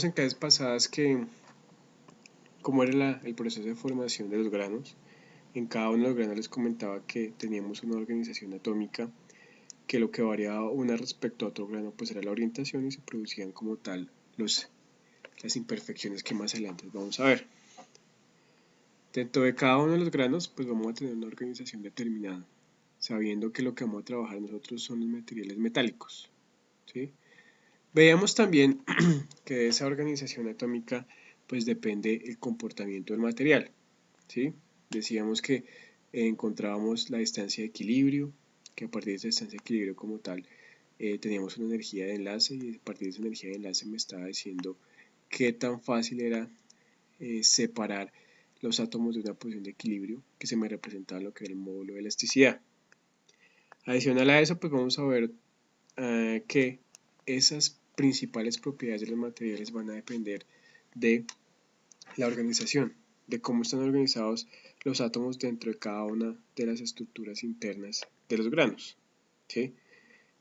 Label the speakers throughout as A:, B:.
A: En clases pasadas que cómo era el proceso de formación de los granos. En cada uno de los granos les comentaba que teníamos una organización atómica, que lo que variaba una respecto a otro grano pues era la orientación y se producían como tal las imperfecciones que más adelante vamos a ver. Dentro de cada uno de los granos pues vamos a tener una organización determinada, sabiendo que lo que vamos a trabajar nosotros son los materiales metálicos, ¿sí? Veíamos también que de esa organización atómica pues depende el comportamiento del material, ¿sí? Decíamos que encontrábamos la distancia de equilibrio, que a partir de esa distancia de equilibrio como tal teníamos una energía de enlace y a partir de esa energía de enlace me estaba diciendo qué tan fácil era separar los átomos de una posición de equilibrio que se me representaba lo que era el módulo de elasticidad. Adicional a eso pues vamos a ver que esas principales propiedades de los materiales van a depender de la organización, de cómo están organizados los átomos dentro de cada una de las estructuras internas de los granos, ¿sí?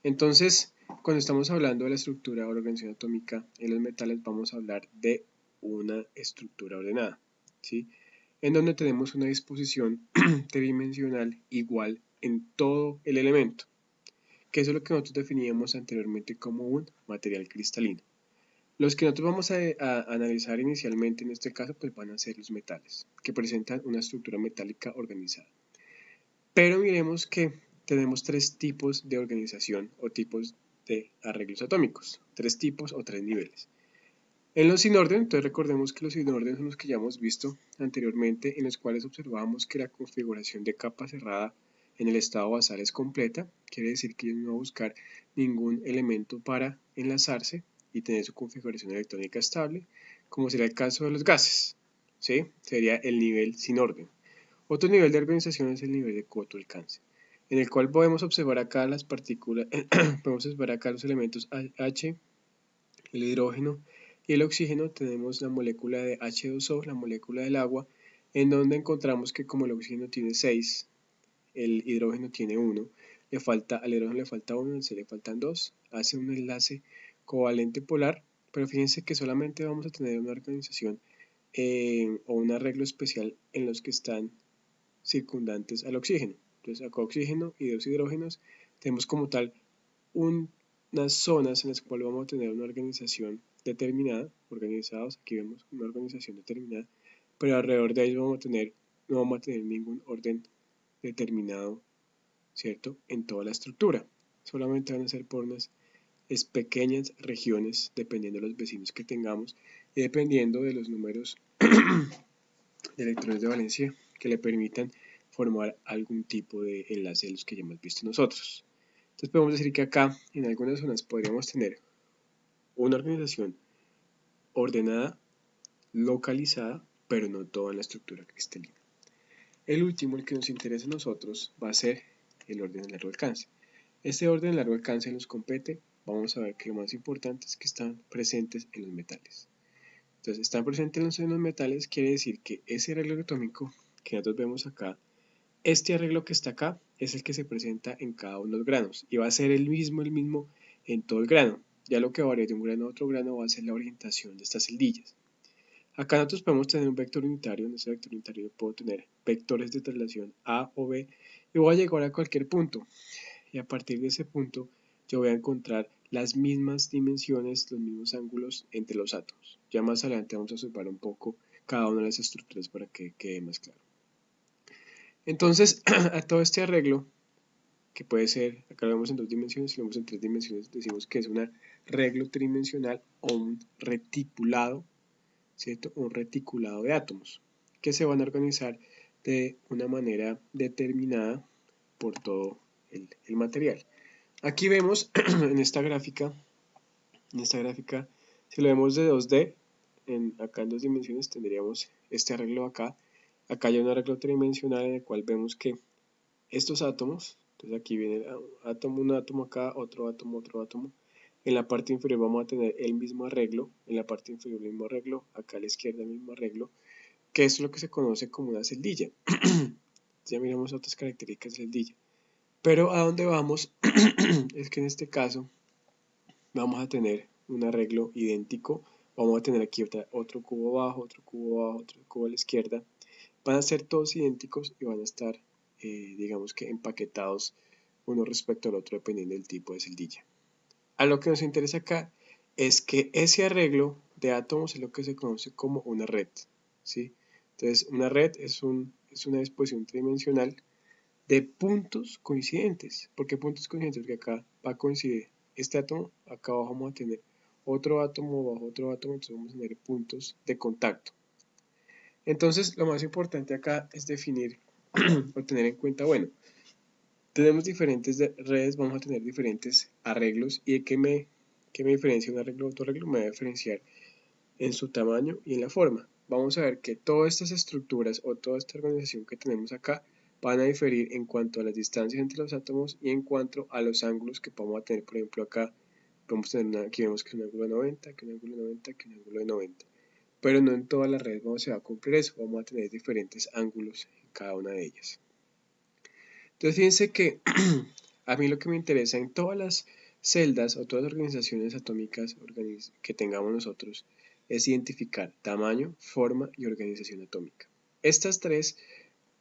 A: Entonces, cuando estamos hablando de la estructura o la organización atómica en los metales, vamos a hablar de una estructura ordenada, ¿sí? En donde tenemos una disposición tridimensional igual en todo el elemento, que eso es lo que nosotros definíamos anteriormente como un material cristalino. Los que nosotros vamos a analizar inicialmente en este caso pues van a ser los metales, que presentan una estructura metálica organizada. Pero miremos que tenemos tres tipos de organización o tipos de arreglos atómicos, tres tipos o tres niveles. En los sin orden, entonces recordemos que los sin orden son los que ya hemos visto anteriormente, en los cuales observamos que la configuración de capa cerrada en el estado basal es completa, quiere decir que no va a buscar ningún elemento para enlazarse y tener su configuración electrónica estable, como sería el caso de los gases, ¿sí? Sería el nivel sin orden. Otro nivel de organización es el nivel de corto alcance, en el cual podemos observar acá las partículas, podemos observar acá los elementos H, el hidrógeno y el oxígeno. Tenemos la molécula de H2O, la molécula del agua, en donde encontramos que como el oxígeno tiene 6, el hidrógeno tiene 1, al hidrógeno le falta 1, al C le faltan 2, hace un enlace covalente polar, pero fíjense que solamente vamos a tener una organización o un arreglo especial en los que están circundantes al oxígeno. Entonces acá oxígeno y dos hidrógenos tenemos como tal unas zonas en las cuales vamos a tener una organización determinada, organizados, aquí vemos una organización determinada, pero alrededor de ellos no vamos a tener ningún orden determinado, ¿cierto? En toda la estructura. Solamente van a ser por unas pequeñas regiones, dependiendo de los vecinos que tengamos y dependiendo de los números de electrones de valencia que le permitan formar algún tipo de enlace de los que ya hemos visto nosotros. Entonces podemos decir que acá en algunas zonas podríamos tener una organización ordenada, localizada, pero no toda en la estructura cristalina. El último, el que nos interesa a nosotros, va a ser el orden de largo alcance. Este orden de largo alcance nos compete. Vamos a ver que lo más importante es que están presentes en los metales. Entonces, están presentes en los metales, quiere decir que ese arreglo atómico que nosotros vemos acá, este arreglo que está acá, es el que se presenta en cada uno de los granos y va a ser el mismo en todo el grano. Ya lo que varía de un grano a otro grano va a ser la orientación de estas celdillas. Acá nosotros podemos tener un vector unitario. En ese vector unitario yo puedo tener vectores de traslación A o B y voy a llegar a cualquier punto. Y a partir de ese punto yo voy a encontrar las mismas dimensiones, los mismos ángulos entre los átomos. Ya más adelante vamos a observar un poco cada una de las estructuras para que quede más claro. Entonces, a todo este arreglo, que puede ser, acá lo vemos en dos dimensiones, lo vemos en tres dimensiones, decimos que es un arreglo tridimensional o un reticulado, ¿cierto? Un reticulado de átomos, que se van a organizar de una manera determinada por todo el material. Aquí vemos en esta gráfica, si lo vemos de 2D, acá en dos dimensiones tendríamos este arreglo acá. Acá hay un arreglo tridimensional en el cual vemos que estos átomos, entonces aquí viene un átomo acá, otro átomo, en la parte inferior vamos a tener el mismo arreglo, en la parte inferior el mismo arreglo, acá a la izquierda el mismo arreglo, que es lo que se conoce como una celdilla. Ya miramos otras características de celdilla. Pero a dónde vamos es que en este caso vamos a tener un arreglo idéntico vamos a tener aquí otro cubo abajo, otro cubo abajo, otro cubo a la izquierda. Van a ser todos idénticos y van a estar, digamos que empaquetados uno respecto al otro dependiendo del tipo de celdilla. A lo que nos interesa acá es que ese arreglo de átomos es lo que se conoce como una red, ¿sí? Entonces, una red es una disposición tridimensional de puntos coincidentes. ¿Por qué puntos coincidentes? Porque acá va a coincidir este átomo, acá abajo vamos a tener otro átomo, abajo otro átomo, entonces vamos a tener puntos de contacto. Entonces, lo más importante acá es definir o tener en cuenta, bueno, tenemos diferentes redes, vamos a tener diferentes arreglos. ¿Y de qué me diferencia un arreglo de otro arreglo? Me va a diferenciar en su tamaño y en la forma. Vamos a ver que todas estas estructuras o toda esta organización que tenemos acá van a diferir en cuanto a las distancias entre los átomos y en cuanto a los ángulos que vamos a tener. Por ejemplo, acá vamos a tener aquí vemos que es un ángulo de 90, que un ángulo de 90, que un ángulo de 90. Pero no en todas las redes se va a cumplir eso. Vamos a tener diferentes ángulos en cada una de ellas. Entonces fíjense que a mí lo que me interesa en todas las celdas o todas las organizaciones atómicas que tengamos nosotros es identificar tamaño, forma y organización atómica. Estas tres,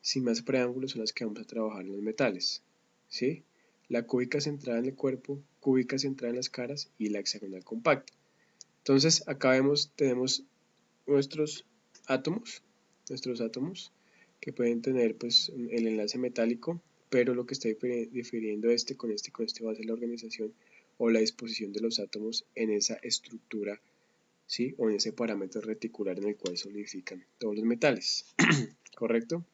A: sin más preámbulos, son las que vamos a trabajar en los metales, ¿sí? La cúbica centrada en el cuerpo, cúbica centrada en las caras y la hexagonal compacta. Entonces acá tenemos nuestros átomos que pueden tener pues el enlace metálico, pero lo que está difiriendo con este va a ser la organización o la disposición de los átomos en esa estructura, ¿sí? O en ese parámetro reticular en el cual solidifican todos los metales, ¿correcto?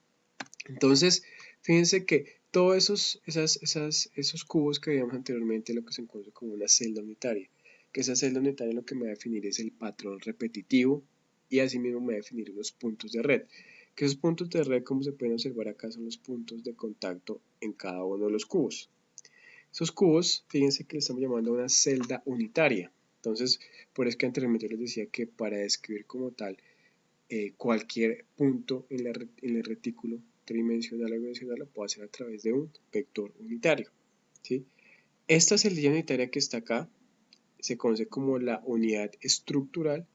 A: Entonces, fíjense que todos esos cubos que veíamos anteriormente, lo que se encuentra como una celda unitaria, que esa celda unitaria lo que me va a definir es el patrón repetitivo y asimismo me va a definir los puntos de red. Que esos puntos de red, como se pueden observar acá, son los puntos de contacto en cada uno de los cubos. Esos cubos, fíjense que le estamos llamando una celda unitaria. Entonces, por eso que anteriormente les decía que para describir como tal cualquier punto en el retículo tridimensional o bidimensional lo puedo hacer a través de un vector unitario, ¿sí? Esta celdilla unitaria que está acá se conoce como la unidad estructural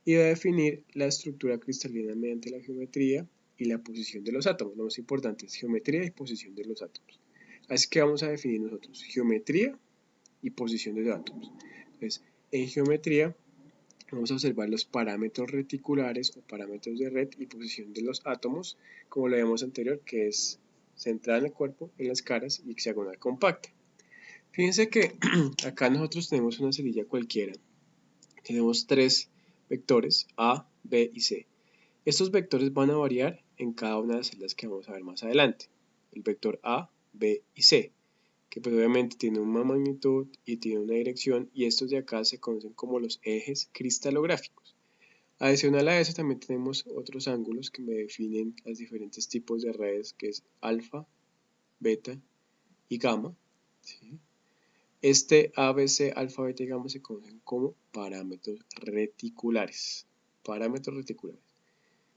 A: y va a definir la estructura cristalina mediante la geometría y la posición de los átomos. Lo más importante es geometría y posición de los átomos. Así que vamos a definir nosotros geometría y posición de los átomos. Entonces, en geometría vamos a observar los parámetros reticulares o parámetros de red y posición de los átomos, como lo vimos anterior, que es centrada en el cuerpo, en las caras y hexagonal compacta. Fíjense que acá nosotros tenemos una celilla cualquiera. Tenemos tres vectores, A, B y C. Estos vectores van a variar en cada una de las celdas que vamos a ver más adelante. El vector A, B y C, que pues obviamente tiene una magnitud y tiene una dirección, y estos de acá se conocen como los ejes cristalográficos. Adicional a eso también tenemos otros ángulos que me definen los diferentes tipos de redes, que es alfa, beta y gamma, ¿sí? Este ABC, alfa, beta y gamma se conocen como parámetros reticulares. Parámetros reticulares.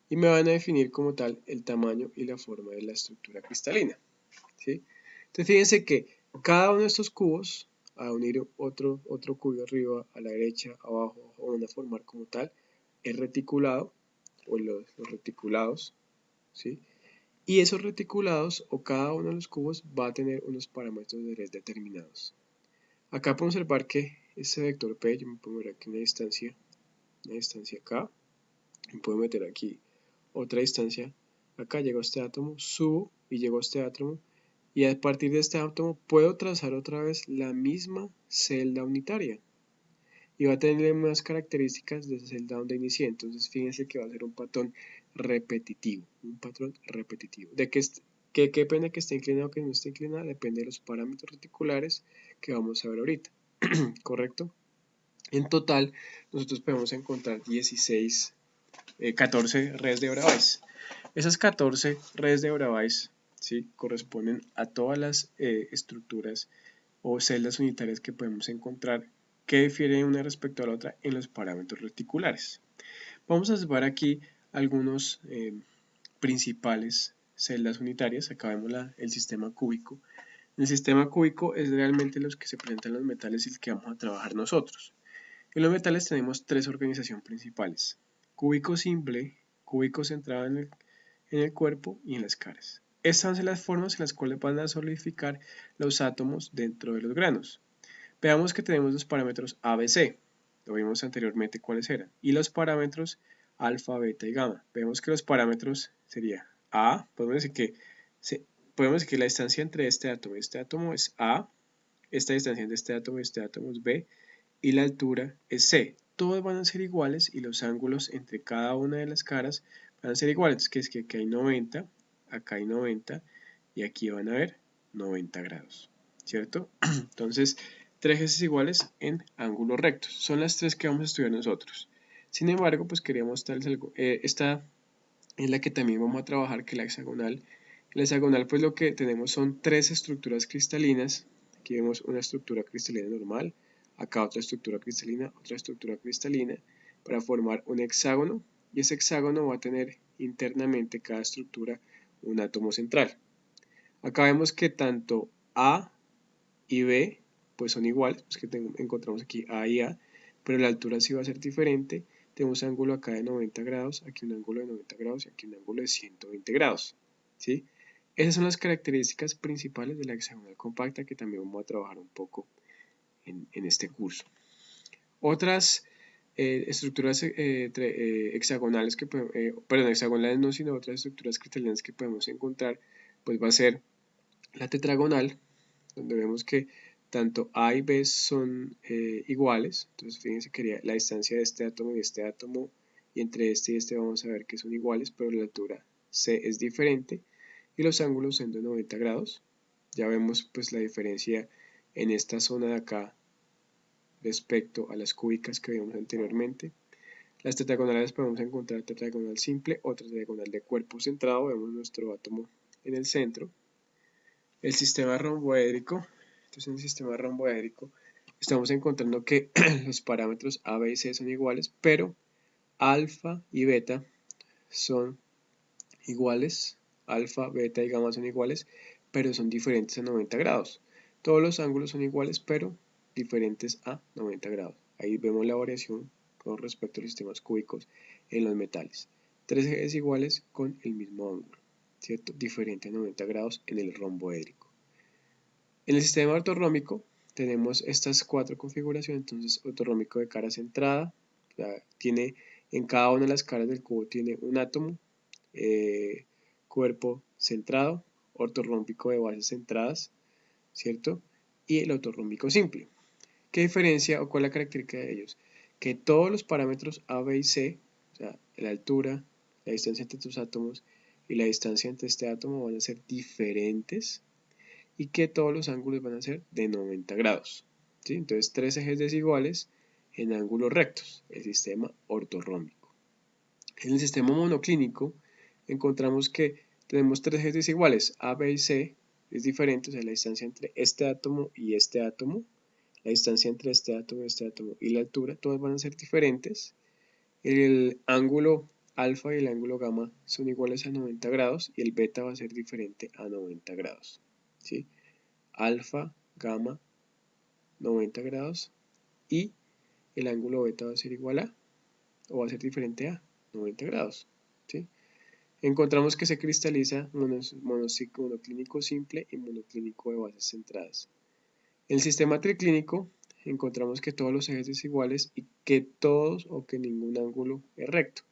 A: Y me van a definir como tal el tamaño y la forma de la estructura cristalina, ¿sí? Entonces fíjense que cada uno de estos cubos, a unir otro cubo arriba, a la derecha, abajo, van a formar como tal el reticulado o los reticulados, ¿sí? Y esos reticulados o cada uno de los cubos va a tener unos parámetros de red determinados. Acá podemos observar que este vector P, yo me puedo ver aquí una distancia acá, me puedo meter aquí otra distancia, acá llego a este átomo, subo y llego a este átomo, y a partir de este átomo puedo trazar otra vez la misma celda unitaria y va a tener más características de esa celda donde inicié. Entonces fíjense que va a ser un patrón repetitivo, de que depende que esté inclinado o que no esté inclinado, depende de los parámetros reticulares que vamos a ver ahorita. ¿Correcto? En total nosotros podemos encontrar 14 redes de Bravais. Esas 14 redes de Bravais, ¿sí?, corresponden a todas las estructuras o celdas unitarias que podemos encontrar que difieren una respecto a la otra en los parámetros reticulares. Vamos a observar aquí algunos principales celdas unitarias. Acá vemos el sistema cúbico. El sistema cúbico es realmente los que se presentan en los metales y el que vamos a trabajar nosotros. En los metales tenemos tres organizaciones principales: cúbico simple, cúbico centrado en el cuerpo y en las caras. Estas son las formas en las cuales van a solidificar los átomos dentro de los granos. Veamos que tenemos los parámetros A, B, C. Lo vimos anteriormente cuáles eran. Y los parámetros alfa, beta y gamma. Vemos que los parámetros sería A, podemos decir que la distancia entre este átomo y este átomo es A, esta distancia entre este átomo y este átomo es B, y la altura es C. Todos van a ser iguales y los ángulos entre cada una de las caras van a ser iguales, que es que aquí hay 90, acá hay 90 y aquí van a haber 90 grados, ¿cierto? Entonces, tres ejes iguales en ángulos rectos. Son las tres que vamos a estudiar nosotros. Sin embargo, pues queríamos mostrarles algo. Esta es la que también vamos a trabajar, que es la hexagonal. En la hexagonal, pues lo que tenemos son tres estructuras cristalinas. Aquí vemos una estructura cristalina normal, acá otra estructura cristalina, para formar un hexágono, y ese hexágono va a tener internamente cada estructura un átomo central. Acá vemos que tanto A y B pues son iguales, pues que encontramos aquí A y A, pero la altura sí va a ser diferente. Tenemos un ángulo acá de 90 grados, aquí un ángulo de 90 grados y aquí un ángulo de 120 grados, ¿sí? Esas son las características principales de la hexagonal compacta, que también vamos a trabajar un poco en este curso. Otras estructuras hexagonales hexagonales no, sino otras estructuras cristalinas que podemos encontrar, pues va a ser la tetragonal, donde vemos que tanto A y B son iguales. Entonces fíjense que la distancia de este átomo y entre este y este vamos a ver que son iguales, pero la altura C es diferente y los ángulos son de 90 grados. Ya vemos pues la diferencia en esta zona de acá respecto a las cúbicas que vimos anteriormente. Las tetragonales podemos encontrar tetragonal simple o tetragonal de cuerpo centrado. Vemos nuestro átomo en el centro. El sistema romboédrico. Entonces en el sistema romboédrico estamos encontrando que los parámetros A, B y C son iguales, pero alfa y beta son iguales, alfa, beta y gamma son iguales, pero son diferentes a 90 grados. Todos los ángulos son iguales, pero diferentes a 90 grados. Ahí vemos la variación con respecto a los sistemas cúbicos en los metales. Tres ejes iguales con el mismo ángulo, ¿cierto? Diferente a 90 grados en el romboédrico. En el sistema ortorrómbico tenemos estas cuatro configuraciones. Entonces, ortorrómbico de cara centrada, tiene en cada una de las caras del cubo tiene un átomo, cuerpo centrado, ortorrómbico de bases centradas, ¿cierto? Y el ortorrómbico simple. ¿Qué diferencia o cuál es la característica de ellos? Que todos los parámetros A, B y C, o sea, la altura, la distancia entre tus átomos y la distancia entre este átomo van a ser diferentes, y que todos los ángulos van a ser de 90 grados, ¿sí? Entonces, tres ejes desiguales en ángulos rectos, el sistema ortorrómbico. En el sistema monoclínico encontramos que tenemos tres ejes desiguales, A, B y C es diferente, o sea, la distancia entre este átomo y este átomo, la distancia entre este átomo y la altura, todas van a ser diferentes. El ángulo alfa y el ángulo gamma son iguales a 90 grados y el beta va a ser diferente a 90 grados, ¿sí? Alfa, gamma, 90 grados y el ángulo beta va a ser igual a, o va a ser diferente a 90 grados, ¿sí? Encontramos que se cristaliza monoclínico simple y monoclínico de bases centradas. En el sistema triclínico encontramos que todos los ejes son iguales y que todos o que ningún ángulo es recto.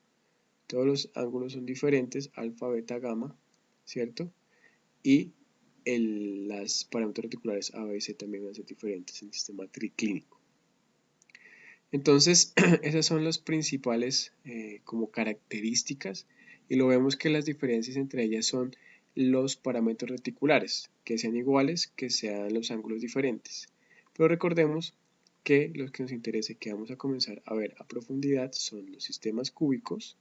A: Todos los ángulos son diferentes, alfa, beta, gamma, ¿cierto? Y las parámetros reticulares A, B y C también van a ser diferentes en el sistema triclínico. Entonces, esas son las principales como características, y lo vemos que las diferencias entre ellas son los parámetros reticulares, que sean iguales, que sean los ángulos diferentes. Pero recordemos que los que nos interesa y que vamos a comenzar a ver a profundidad son los sistemas cúbicos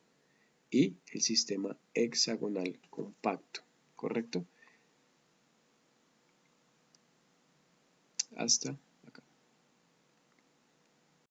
A: y el sistema hexagonal compacto, ¿correcto? Hasta